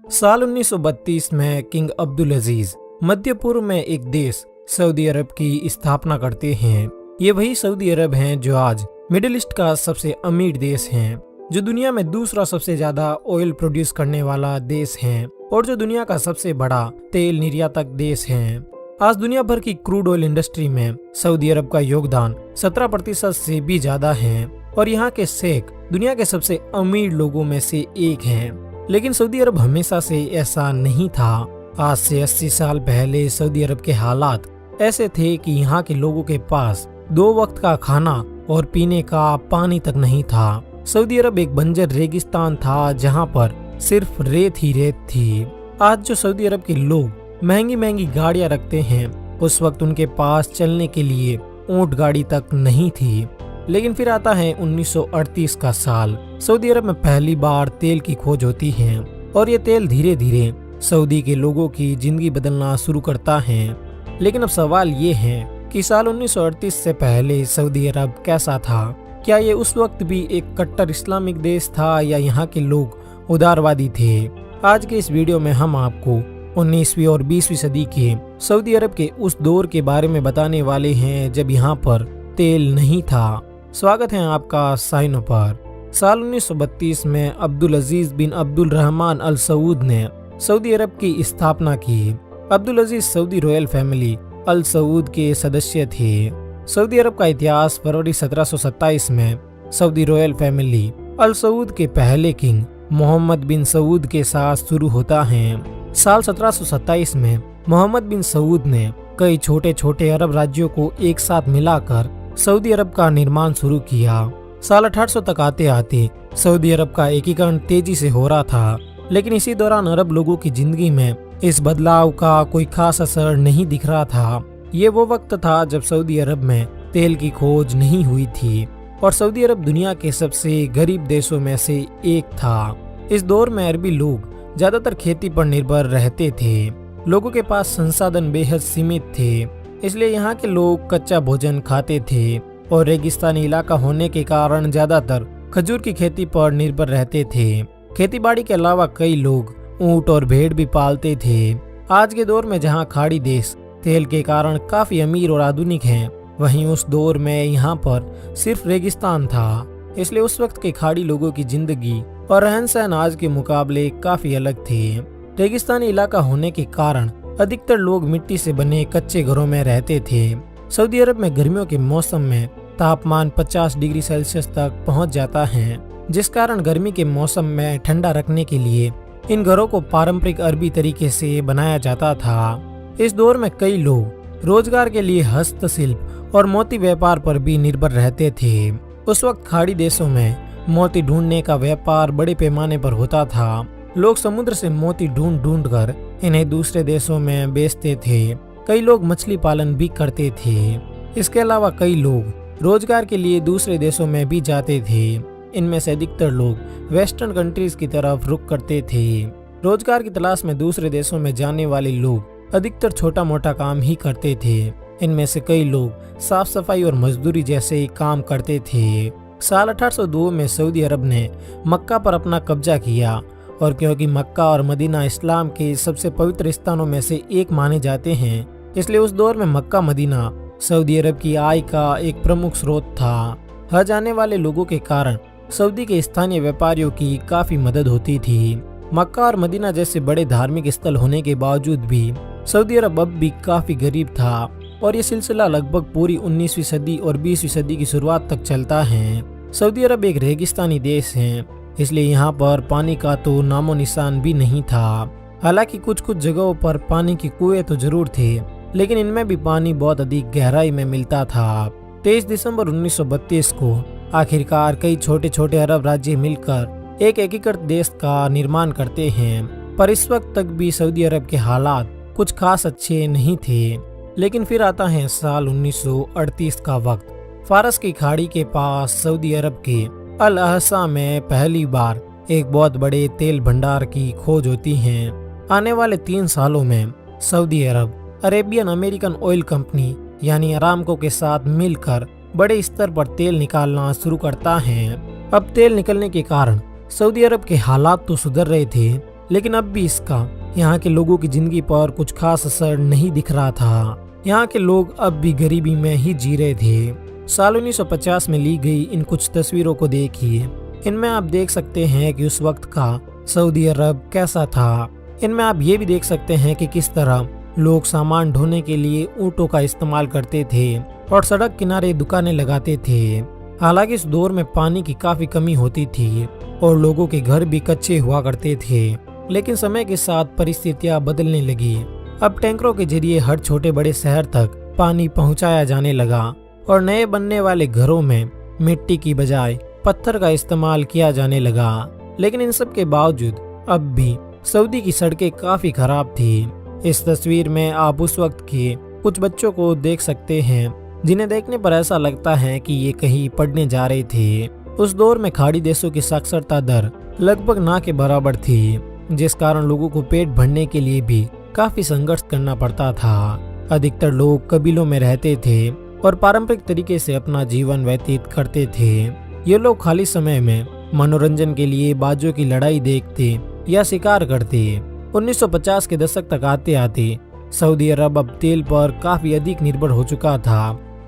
साल 1932 में किंग अब्दुल अजीज मध्य पूर्व में एक देश सऊदी अरब की स्थापना करते हैं। ये वही सऊदी अरब हैं जो आज मिडिल ईस्ट का सबसे अमीर देश है, जो दुनिया में दूसरा सबसे ज्यादा ऑयल प्रोड्यूस करने वाला देश है और जो दुनिया का सबसे बड़ा तेल निर्यातक देश है। आज दुनिया भर की क्रूड ऑयल इंडस्ट्री में सऊदी अरब का योगदान 17% से भी ज्यादा है और यहाँ के शेख दुनिया के सबसे अमीर लोगों में से एक हैं। लेकिन सऊदी अरब हमेशा से ऐसा नहीं था। आज से 80 साल पहले सऊदी अरब के हालात ऐसे थे कि यहाँ के लोगों के पास 2 वक्त का खाना और पीने का पानी तक नहीं था। सऊदी अरब एक बंजर रेगिस्तान था जहाँ पर सिर्फ रेत ही रेत थी। आज जो सऊदी अरब के लोग महंगी महंगी गाड़ियाँ रखते हैं, उस वक्त उनके पास चलने के लिए ऊंट गाड़ी तक नहीं थी। लेकिन फिर आता है 1938 का साल। सऊदी अरब में पहली बार तेल की खोज होती है और ये तेल धीरे धीरे सऊदी के लोगों की जिंदगी बदलना शुरू करता है। लेकिन अब सवाल ये है कि साल 1938 से पहले सऊदी अरब कैसा था? क्या ये उस वक्त भी एक कट्टर इस्लामिक देश था या यहाँ के लोग उदारवादी थे? आज के इस वीडियो में हम आपको 19वीं और 20वीं सदी के सऊदी अरब के उस दौर के बारे में बताने वाले हैं जब यहाँ पर तेल नहीं था। स्वागत है आपका साइनो पर। साल 1932 में अब्दुल अजीज बिन अब्दुल रहमान अल सऊद ने सऊदी अरब की स्थापना की। अब्दुल अजीज सऊदी रॉयल फैमिली अल सऊद के सदस्य थे। सऊदी अरब का इतिहास फरवरी 1727 में सऊदी रॉयल फैमिली अल सऊद के पहले किंग मोहम्मद बिन सऊद के साथ शुरू होता है। साल 1727 में मोहम्मद बिन सऊद ने कई छोटे छोटे अरब राज्यों को एक साथ मिलाकर सऊदी अरब का निर्माण शुरू किया। साल 1800 तक आते आते सऊदी अरब का एकीकरण तेजी से हो रहा था, लेकिन इसी दौरान अरब लोगों की जिंदगी में इस बदलाव का कोई खास असर नहीं दिख रहा था। ये वो वक्त था जब सऊदी अरब में तेल की खोज नहीं हुई थी और सऊदी अरब दुनिया के सबसे गरीब देशों में से एक था। इस दौर में अरबी लोग ज्यादातर खेती पर निर्भर रहते थे। लोगों के पास संसाधन बेहद सीमित थे, इसलिए यहाँ के लोग कच्चा भोजन खाते थे और रेगिस्तानी इलाका होने के कारण ज्यादातर खजूर की खेती पर निर्भर रहते थे। खेतीबाड़ी के अलावा कई लोग ऊंट और भेड़ भी पालते थे। आज के दौर में जहाँ खाड़ी देश तेल के कारण काफी अमीर और आधुनिक हैं, वहीं उस दौर में यहाँ पर सिर्फ रेगिस्तान था। इसलिए उस वक्त के खाड़ी लोगों की जिंदगी और रहन सहन आज के मुकाबले काफी अलग थे। रेगिस्तानी इलाका होने के कारण अधिकतर लोग मिट्टी से बने कच्चे घरों में रहते थे। सऊदी अरब में गर्मियों के मौसम में तापमान 50 डिग्री सेल्सियस तक पहुंच जाता है, जिस कारण गर्मी के मौसम में ठंडा रखने के लिए इन घरों को पारंपरिक अरबी तरीके से बनाया जाता था। इस दौर में कई लोग रोजगार के लिए हस्तशिल्प और मोती व्यापार पर भी निर्भर रहते थे। उस वक्त खाड़ी देशों में मोती ढूंढने का व्यापार बड़े पैमाने पर होता था। लोग समुद्र से मोती ढूंढ ढूंढ कर इन्हें दूसरे देशों में बेचते थे। कई लोग मछली पालन भी करते थे। इसके अलावा कई लोग रोजगार के लिए दूसरे देशों में भी जाते थे। इनमें से अधिकतर लोग वेस्टर्न कंट्रीज की तरफ रुख करते थे। रोजगार की तलाश में दूसरे देशों में जाने वाले लोग अधिकतर छोटा मोटा काम ही करते थे। इनमें से कई लोग साफ सफाई और मजदूरी जैसे काम करते थे। साल 1802 में सऊदी अरब ने मक्का पर अपना कब्जा किया और क्योंकि मक्का और मदीना इस्लाम के सबसे पवित्र स्थानों में से एक माने जाते हैं, इसलिए उस दौर में मक्का मदीना सऊदी अरब की आय का एक प्रमुख स्रोत था। हज आने वाले लोगों के कारण सऊदी के स्थानीय व्यापारियों की काफी मदद होती थी। मक्का और मदीना जैसे बड़े धार्मिक स्थल होने के बावजूद भी सऊदी अरब अब भी काफी गरीब था और ये सिलसिला लगभग पूरी 19वीं सदी और 20वीं सदी की शुरुआत तक चलता है। सऊदी अरब एक रेगिस्तानी देश है, इसलिए यहाँ पर पानी का तो नामो निशान भी नहीं था। हालांकि कुछ कुछ जगहों पर पानी की कुएं तो जरूर थे, लेकिन इनमें भी पानी बहुत अधिक गहराई में मिलता था। 23 दिसंबर 1932 को आखिरकार कई छोटे छोटे अरब राज्य मिलकर एक एकीकृत देश का निर्माण करते हैं, पर इस वक्त तक भी सऊदी अरब के हालात कुछ खास अच्छे नहीं थे। लेकिन फिर आता है साल 1938 का वक्त। फारस की खाड़ी के पास सऊदी अरब के अल अहसा में पहली बार एक बहुत बड़े तेल भंडार की खोज होती है। आने वाले 3 सालों में सऊदी अरब अरेबियन अमेरिकन ऑयल कंपनी यानी अरामको के साथ मिलकर बड़े स्तर पर तेल निकालना शुरू करता है। अब तेल निकलने के कारण सऊदी अरब के हालात तो सुधर रहे थे, लेकिन अब भी इसका यहाँ के लोगों की जिंदगी पर कुछ खास असर नहीं दिख रहा था। यहाँ के लोग अब भी गरीबी में ही जी रहे थे। साल 1950 में ली गई इन कुछ तस्वीरों को देखिए। इनमें आप देख सकते हैं कि उस वक्त का सऊदी अरब कैसा था। इनमें आप ये भी देख सकते हैं कि किस तरह लोग सामान ढोने के लिए ऊँटों का इस्तेमाल करते थे और सड़क किनारे दुकानें लगाते थे। हालांकि इस दौर में पानी की काफी कमी होती थी और लोगों के घर भी कच्चे हुआ करते थे, लेकिन समय के साथ परिस्थितियां बदलने लगी। अब टैंकरों के जरिए हर छोटे बड़े शहर तक पानी पहुंचाया जाने लगा और नए बनने वाले घरों में मिट्टी की बजाय पत्थर का इस्तेमाल किया जाने लगा। लेकिन इन सब के बावजूद अब भी सऊदी की सड़कें काफी खराब थी। इस तस्वीर में आप उस वक्त के कुछ बच्चों को देख सकते हैं जिन्हें देखने पर ऐसा लगता है कि ये कहीं पढ़ने जा रहे थे। उस दौर में खाड़ी देशों की साक्षरता दर लगभग ना के बराबर थी, जिस कारण लोगों को पेट भरने के लिए भी काफी संघर्ष करना पड़ता था। अधिकतर लोग कबीलों में रहते थे और पारंपरिक तरीके से अपना जीवन व्यतीत करते थे। ये लोग खाली समय में मनोरंजन के लिए बाजों की लड़ाई देखते या शिकार करते। 1950 के दशक तक आते आते सऊदी अरब अब तेल पर काफी अधिक निर्भर हो चुका था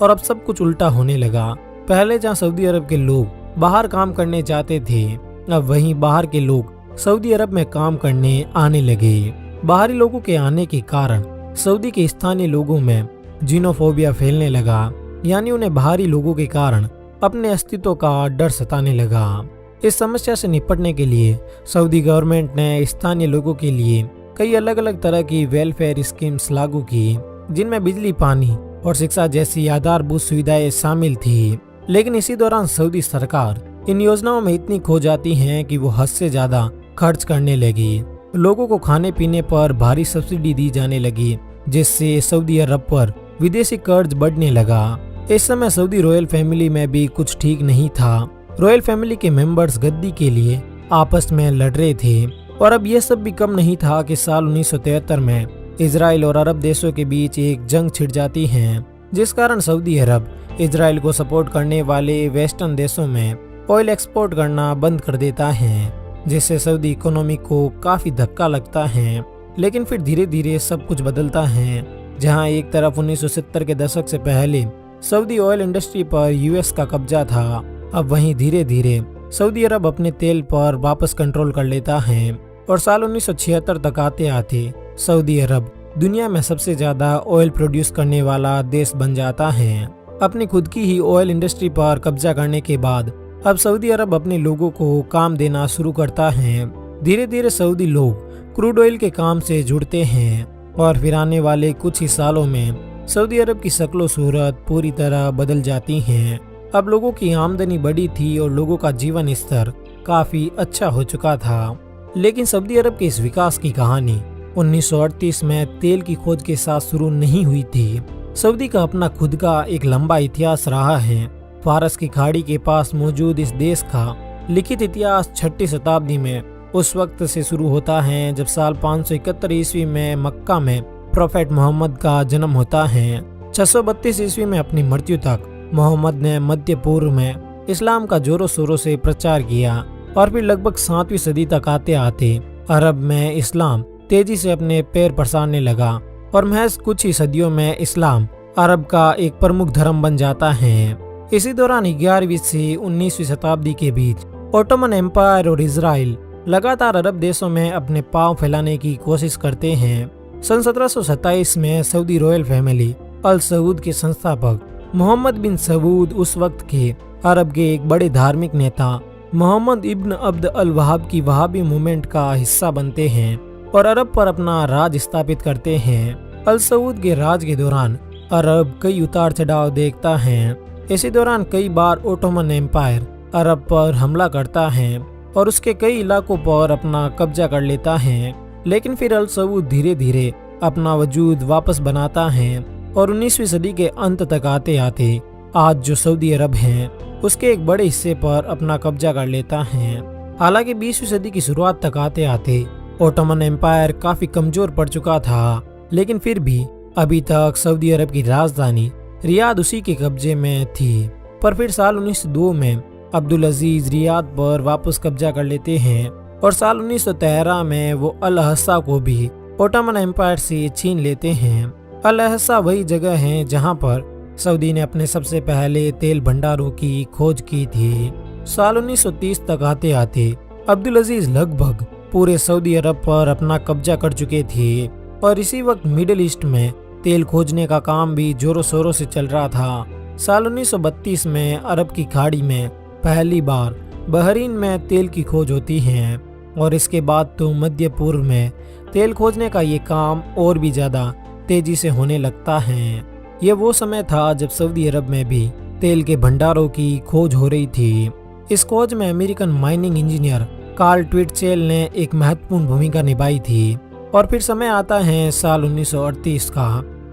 और अब सब कुछ उल्टा होने लगा। पहले जहां सऊदी अरब के लोग बाहर काम करने जाते थे, अब वहीं बाहर के लोग सऊदी अरब में काम करने आने लगे। बाहरी लोगों के आने के कारण सऊदी के स्थानीय लोगों में जीनोफोबिया फैलने लगा, यानी उन्हें बाहरी लोगों के कारण अपने अस्तित्व का डर सताने लगा। इस समस्या से निपटने के लिए सऊदी गवर्नमेंट ने स्थानीय लोगों के लिए कई अलग अलग तरह की वेलफेयर स्कीम्स लागू की, जिनमें बिजली, पानी और शिक्षा जैसी आधारभूत सुविधाएं शामिल थी। लेकिन इसी दौरान सऊदी सरकार इन योजनाओं में इतनी खो जाती है कि वो हद से ज्यादा खर्च करने लगी। लोगों को खाने पीने पर भारी सब्सिडी दी जाने लगी, जिससे सऊदी अरब पर विदेशी कर्ज बढ़ने लगा। इस समय सऊदी रॉयल फैमिली में भी कुछ ठीक नहीं था। रॉयल फैमिली के मेंबर्स गद्दी के लिए आपस में लड़ रहे थे और अब यह सब भी कम नहीं था कि साल 1973 में इजराइल और अरब देशों के बीच एक जंग छिड़ जाती है, जिस कारण सऊदी अरब इजराइल को सपोर्ट करने वाले वेस्टर्न देशों में ऑयल एक्सपोर्ट करना बंद कर देता है, जिससे सऊदी इकोनॉमी को काफी धक्का लगता है। लेकिन फिर धीरे धीरे सब कुछ बदलता है। जहां एक तरफ 1970 के दशक से पहले सऊदी ऑयल इंडस्ट्री पर यूएस का कब्जा था, अब वहीं धीरे धीरे सऊदी अरब अपने तेल पर वापस कंट्रोल कर लेता है और साल 1976 तक आते आते सऊदी अरब दुनिया में सबसे ज्यादा ऑयल प्रोड्यूस करने वाला देश बन जाता है। अपनी खुद की ही ऑयल इंडस्ट्री पर कब्जा करने के बाद अब सऊदी अरब अपने लोगों को काम देना शुरू करता है। धीरे धीरे सऊदी लोग क्रूड ऑयल के काम से जुड़ते हैं और फिर आने वाले कुछ ही सालों में सऊदी अरब की शक्लो सूरत पूरी तरह बदल जाती है। अब लोगों की आमदनी बढ़ी थी और लोगों का जीवन स्तर काफी अच्छा हो चुका था। लेकिन सऊदी अरब के इस विकास की कहानी 1938 में तेल की खोज के साथ शुरू नहीं हुई थी। सऊदी का अपना खुद का एक लंबा इतिहास रहा है। फारस की खाड़ी के पास मौजूद इस देश का लिखित इतिहास 6वीं शताब्दी में उस वक्त से शुरू होता है जब साल 571 ईस्वी में मक्का में प्रोफेट मोहम्मद का जन्म होता है। 632 ईस्वी में अपनी मृत्यु तक मोहम्मद ने मध्य पूर्व में इस्लाम का जोरों शोरों से प्रचार किया और फिर लगभग 7वीं सदी तक आते आते अरब में इस्लाम तेजी से अपने पैर पसारने लगा और महज कुछ ही सदियों में इस्लाम अरब का एक प्रमुख धर्म बन जाता है। इसी दौरान 11वीं से 19वीं शताब्दी के बीच ओटोमन एम्पायर और इजराइल लगातार अरब देशों में अपने पांव फैलाने की कोशिश करते हैं। सन 1727 में सऊदी रॉयल फैमिली अल सऊद के संस्थापक मोहम्मद बिन सऊद उस वक्त के अरब के एक बड़े धार्मिक नेता मोहम्मद इब्न अब्द अल वहाब की वहाबी मूवमेंट का हिस्सा बनते हैं और अरब पर अपना राज स्थापित करते हैं। अल सऊद के राज के दौरान अरब कई उतार चढ़ाव देखता है। इसी दौरान कई बार ओटोमन एम्पायर अरब पर हमला करता है और उसके कई इलाकों पर अपना कब्जा कर लेता है। लेकिन फिर अल सऊद धीरे धीरे अपना वजूद वापस बनाता है और 19वीं सदी के अंत तक आते आते आज जो सऊदी अरब है उसके एक बड़े हिस्से पर अपना कब्जा कर लेता है। हालांकि 20वीं सदी की शुरुआत तक आते आते ओटोमन एम्पायर काफी कमजोर पड़ चुका था, लेकिन फिर भी अभी तक सऊदी अरब की राजधानी रियाद उसी के कब्जे में थी। पर फिर साल 1902 में अब्दुल अजीज रियाद पर वापस कब्जा कर लेते हैं और साल 1913 में वो अल हस्सा को भी ओटोमन एम्पायर से छीन लेते हैं। अल हस्सा वही जगह है जहां पर सऊदी ने अपने सबसे पहले तेल भंडारों की खोज की थी। साल 1930 तक आते आते अब्दुल अजीज लगभग पूरे सऊदी अरब पर अपना कब्जा कर चुके थे और इसी वक्त मिडिल ईस्ट में तेल खोजने का काम भी जोरों शोरों से चल रहा था। साल 1932 में अरब की खाड़ी में पहली बार बहरीन में तेल की खोज होती है और इसके बाद तो मध्य पूर्व में तेल खोजने का ये काम और भी ज्यादा तेजी से होने लगता है। ये वो समय था जब सऊदी अरब में भी तेल के भंडारों की खोज हो रही थी। इस खोज में अमेरिकन माइनिंग इंजीनियर कार्ल ट्विटचेल ने एक महत्वपूर्ण भूमिका निभाई थी। और फिर समय आता है साल 1938 का।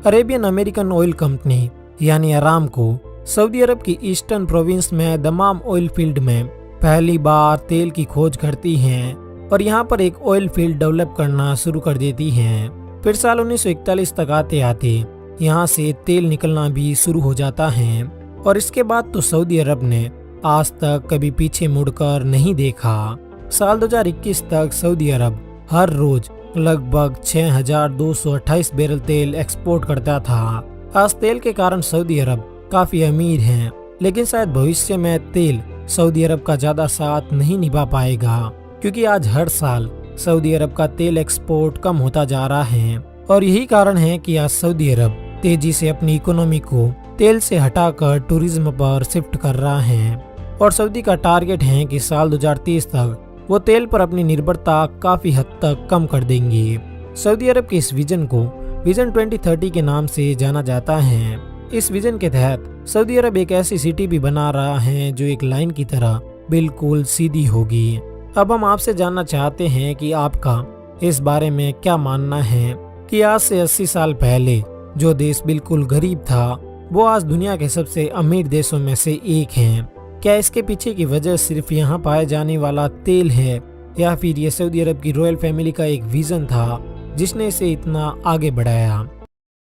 अरेबियन अमेरिकन ऑयल कंपनी यानी अरामको सऊदी अरब की ईस्टर्न प्रोविंस में दमाम ऑयल फील्ड में पहली बार तेल की खोज करती हैं और यहाँ पर एक ऑयल फील्ड डेवलप करना शुरू कर देती हैं। फिर साल 1941 तक आते आते यहाँ से तेल निकलना भी शुरू हो जाता है और इसके बाद तो सऊदी अरब ने आज तक कभी पीछे मुड़कर नहीं देखा। साल 2021 तक सऊदी अरब हर रोज लगभग 6,228 बैरल तेल एक्सपोर्ट करता था। आज तेल के कारण सऊदी अरब काफी अमीर हैं, लेकिन शायद भविष्य में तेल सऊदी अरब का ज्यादा साथ नहीं निभा पाएगा, क्योंकि आज हर साल सऊदी अरब का तेल एक्सपोर्ट कम होता जा रहा है और यही कारण है कि आज सऊदी अरब तेजी से अपनी इकोनॉमी को तेल से हटाकर टूरिज्म पर शिफ्ट कर रहा है और सऊदी का टारगेट है कि साल 2030 तक वो तेल पर अपनी निर्भरता काफी हद तक कम कर देंगे। सऊदी अरब के इस विजन को विजन 2030 के नाम से जाना जाता है। इस विजन के तहत सऊदी अरब एक ऐसी सिटी भी बना रहा है जो एक लाइन की तरह बिल्कुल सीधी होगी। अब हम आपसे जानना चाहते हैं कि आपका इस बारे में क्या मानना है कि आज से 80 साल पहले जो देश बिल्कुल गरीब था वो आज दुनिया के सबसे अमीर देशों में से एक है। क्या इसके पीछे की वजह सिर्फ यहाँ पाए जाने वाला तेल है या फिर ये सऊदी अरब की रॉयल फैमिली का एक विजन था जिसने इसे इतना आगे बढ़ाया?